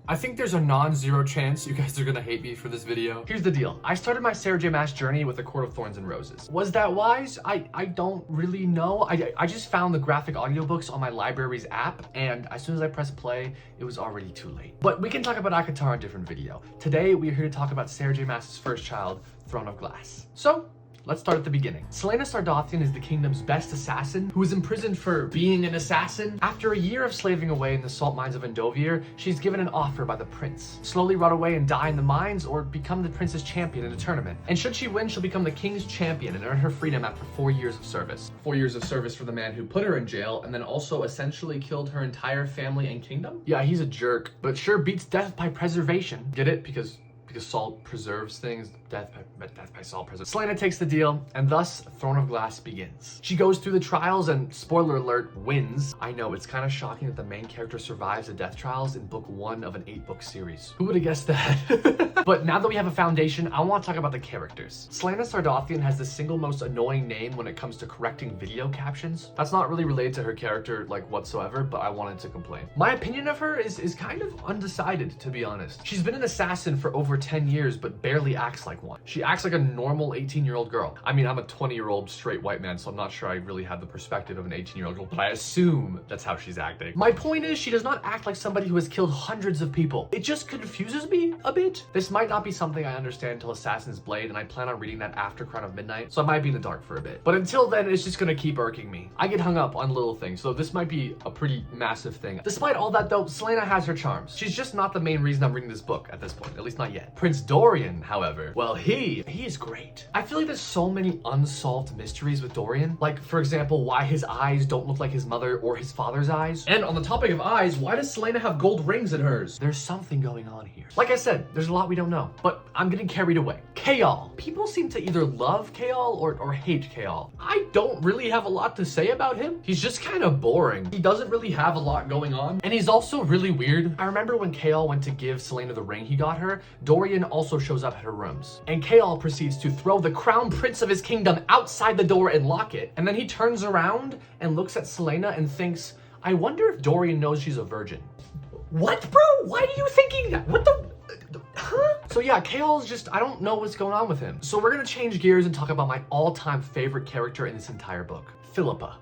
I think there's a non-zero chance you guys are gonna hate me for this video. Here's the deal. I started my Sarah J Maas journey with A Court of Thorns and Roses. Was that wise? I don't really know. I just found the graphic audiobooks on my library's app, and as soon as I pressed play, it was already too late. But we can talk about ACOTAR in a different video. Today, we're here to talk about Sarah J Maas's first child, Throne of Glass. So, let's start at the beginning. Celaena Sardothien is the kingdom's best assassin who is imprisoned for being an assassin. After a year of slaving away in the salt mines of Endovir, she's given an offer by the prince. Slowly rot away and die in the mines or become the prince's champion in a tournament. And should she win, she'll become the king's champion and earn her freedom after 4 years of service. 4 years of service for the man who put her in jail and then also essentially killed her entire family and kingdom? Yeah, he's a jerk, but sure beats death by preservation. Get it? Because salt preserves things, death by salt preserves. Celaena takes the deal, and thus Throne of Glass begins. She goes through the trials and, spoiler alert, wins. I know, it's kind of shocking that the main character survives the death trials in book 1 of an 8-book series. Who would have guessed that? But now that we have a foundation, I want to talk about the characters. Celaena Sardothien has the single most annoying name when it comes to correcting video captions. That's not really related to her character, like, whatsoever, but I wanted to complain. My opinion of her is kind of undecided, to be honest. She's been an assassin for over 10 years, but barely acts like one. She acts like a normal 18-year-old girl. I mean, I'm a 20-year-old straight white man, so I'm not sure I really have the perspective of an 18-year-old girl, but I assume that's how she's acting. My point is, she does not act like somebody who has killed hundreds of people. It just confuses me a bit. This might not be something I understand until Assassin's Blade, and I plan on reading that after Crown of Midnight, so I might be in the dark for a bit. But until then, it's just gonna keep irking me. I get hung up on little things, so this might be a pretty massive thing. Despite all that though, Celaena has her charms. She's just not the main reason I'm reading this book at this point, at least not yet. Prince Dorian, however, well, he is great. I feel like there's so many unsolved mysteries with Dorian. Like, for example, why his eyes don't look like his mother or his father's eyes. And on the topic of eyes, why does Celaena have gold rings in hers? There's something going on here. Like I said, there's a lot we don't know, but I'm getting carried away. Chaol. People seem to either love Chaol or hate Chaol. I don't really have a lot to say about him. He's just kind of boring. He doesn't really have a lot going on, and he's also really weird. I remember when Chaol went to give Celaena the ring he got her, Dorian also shows up at her rooms, and Chaol proceeds to throw the crown prince of his kingdom outside the door and lock it, and then he turns around and looks at Celaena and thinks, I wonder if Dorian knows she's a virgin. What, bro? Why are you thinking that? What the? Huh? So yeah, Chaol's just, I don't know what's going on with him. So we're gonna change gears and talk about my all-time favorite character in this entire book, Philippa.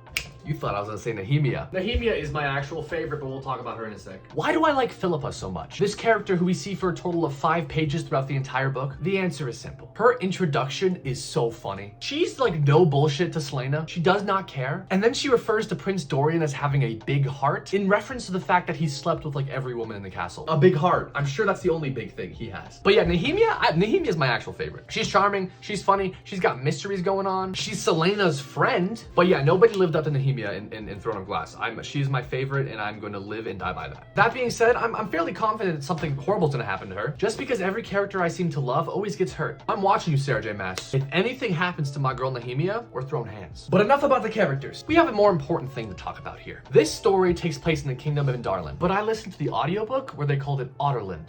You thought I was gonna say Nehemia. Nehemia is my actual favorite, but we'll talk about her in a sec. Why do I like Philippa so much? This character who we see for a total of 5 pages throughout the entire book? The answer is simple. Her introduction is so funny. She's like no bullshit to Celaena. She does not care. And then she refers to Prince Dorian as having a big heart in reference to the fact that he's slept with like every woman in the castle. A big heart. I'm sure that's the only big thing he has. But yeah, Nehemia is my actual favorite. She's charming. She's funny. She's got mysteries going on. She's Celaena's friend. But yeah, nobody lived up to Nehemia in Throne of Glass. She's my favorite, and I'm going to live and die by that. That being said, I'm fairly confident that something horrible is going to happen to her, just because every character I seem to love always gets hurt. I'm watching you, Sarah J Maas. If anything happens to my girl Nehemia, we're throwing hands. But enough about the characters. We have a more important thing to talk about here. This story takes place in the kingdom of Andarlan, but I listened to the audiobook where they called it Adarlan.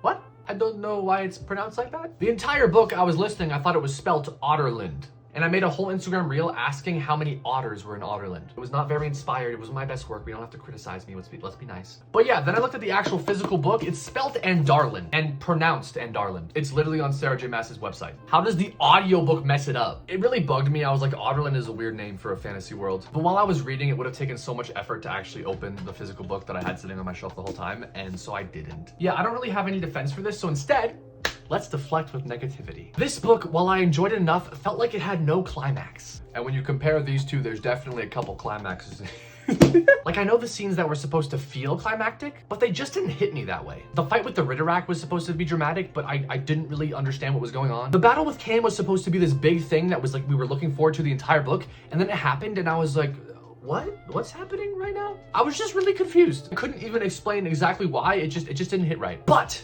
What? I don't know why it's pronounced like that. The entire book I was listening, I thought it was spelled Otterland. And I made a whole Instagram reel asking how many otters were in Otterland. It was not very inspired. It was my best work. We don't have to criticize me. Let's be nice. But yeah, then I looked at the actual physical book. It's spelled Andarlan and pronounced Andarlan. It's literally on Sarah J Maas's website. How does the audiobook mess it up? It really bugged me. I was like, Otterland is a weird name for a fantasy world. But while I was reading, it would have taken so much effort to actually open the physical book that I had sitting on my shelf the whole time. And so I didn't. Yeah, I don't really have any defense for this. So instead, let's deflect with negativity. This book, while I enjoyed it enough, felt like it had no climax. And when you compare these two, there's definitely a couple climaxes. Like, I know the scenes that were supposed to feel climactic, but they just didn't hit me that way. The fight with the Ritterak was supposed to be dramatic, but I didn't really understand what was going on. The battle with Cain was supposed to be this big thing that was like, we were looking forward to the entire book, and then it happened, and I was like, what's happening right now? I was just really confused. I couldn't even explain exactly why. It just didn't hit right. But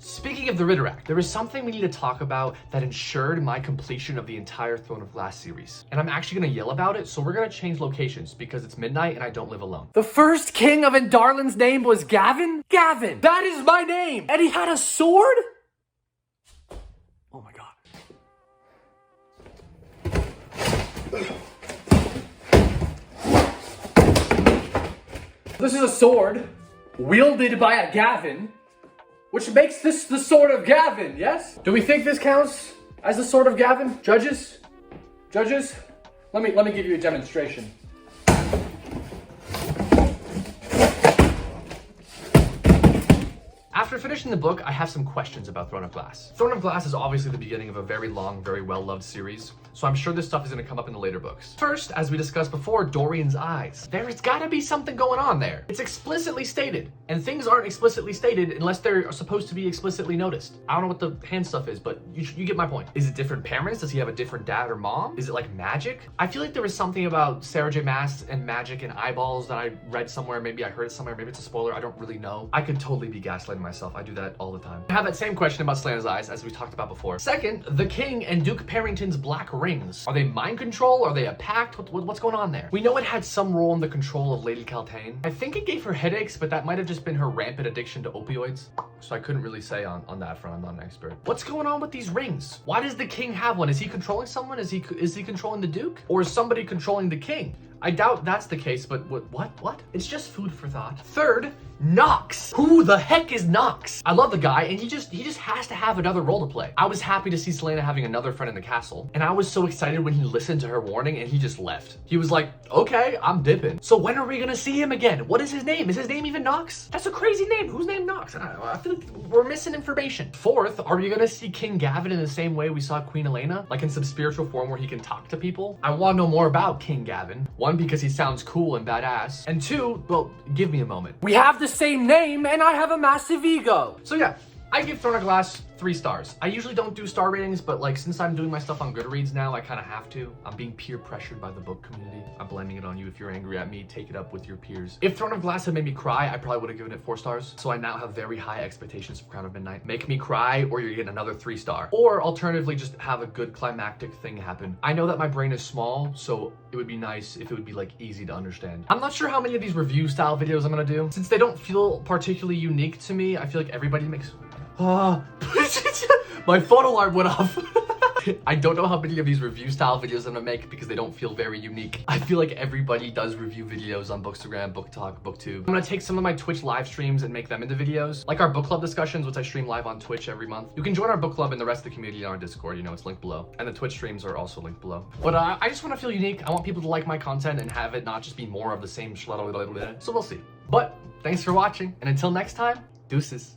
speaking of the Ritterak, there is something we need to talk about that ensured my completion of the entire Throne of Glass series. And I'm actually gonna yell about it, so we're gonna change locations because it's midnight and I don't live alone. The first king of Andarlan's name was Gavin? Gavin! That is my name! And he had a sword? Oh my god. This is a sword wielded by a Gavin. which makes this the sword of Gavin, yes? Do we think this counts as the sword of Gavin? Judges? Judges? Let me give you a demonstration. After finishing the book, I have some questions about Throne of Glass. Throne of Glass is obviously the beginning of a very long, very well-loved series, so I'm sure this stuff is going to come up in the later books. First, as we discussed before, Dorian's eyes. There's gotta be something going on there. It's explicitly stated, and things aren't explicitly stated unless they're supposed to be explicitly noticed. I don't know what the hand stuff is, but you get my point. Is it different parents? Does he have a different dad or mom? Is it like magic? I feel like there was something about Sarah J. Maas and magic and eyeballs that I read somewhere, maybe I heard it somewhere, maybe it's a spoiler, I don't really know. I could totally be gaslighting myself. I do that all the time. I have that same question about Selena's eyes as we talked about before. Second, the king and Duke Parrington's black rings. Are they mind control? Are they a pact? What's going on there? We know it had some role in the control of Lady Caltaine. I think it gave her headaches, but that might have just been her rampant addiction to opioids. So I couldn't really say on that front. I'm not an expert. What's going on with these rings? Why does the king have one? Is he controlling someone? Is he controlling the Duke? Or is somebody controlling the king? I doubt that's the case, but what? It's just food for thought. Third, Knox. Who the heck is Knox? I love the guy, and he just has to have another role to play. I was happy to see Selena having another friend in the castle, and I was so excited when he listened to her warning and he just left. He was like, okay, I'm dipping. So when are we gonna see him again? What is his name? Is his name even Knox? That's a crazy name. Who's named Knox? I don't know. I feel like we're missing information. Fourth, are we gonna see King Gavin in the same way we saw Queen Elena? Like in some spiritual form where he can talk to people? I wanna know more about King Gavin. One, because he sounds cool and badass. And two, well, give me a moment. We have the same name and I have a massive ego. So yeah, I give Throne of Glass 3 stars. I usually don't do star ratings, but like since I'm doing my stuff on Goodreads now, I kind of have to. I'm being peer pressured by the book community. I'm blaming it on you. If you're angry at me, take it up with your peers. If Throne of Glass had made me cry, I probably would have given it 4 stars. So I now have very high expectations for Crown of Midnight. Make me cry or you're getting another 3 star. Or alternatively, just have a good climactic thing happen. I know that my brain is small, so it would be nice if it would be like easy to understand. I'm not sure how many of these review style videos I'm gonna do. Since they don't feel particularly unique to me, I feel like everybody makes... my phone alarm went off. I don't know how many of these review style videos I'm gonna make because they don't feel very unique. I feel like everybody does review videos on Bookstagram, BookTalk, BookTube. I'm gonna take some of my Twitch live streams and make them into videos. Like our book club discussions, which I stream live on Twitch every month. You can join our book club and the rest of the community on our Discord, you know, it's linked below. And the Twitch streams are also linked below. But I just wanna feel unique. I want people to like my content and have it not just be more of the same. So we'll see. But thanks for watching, and until next time, deuces.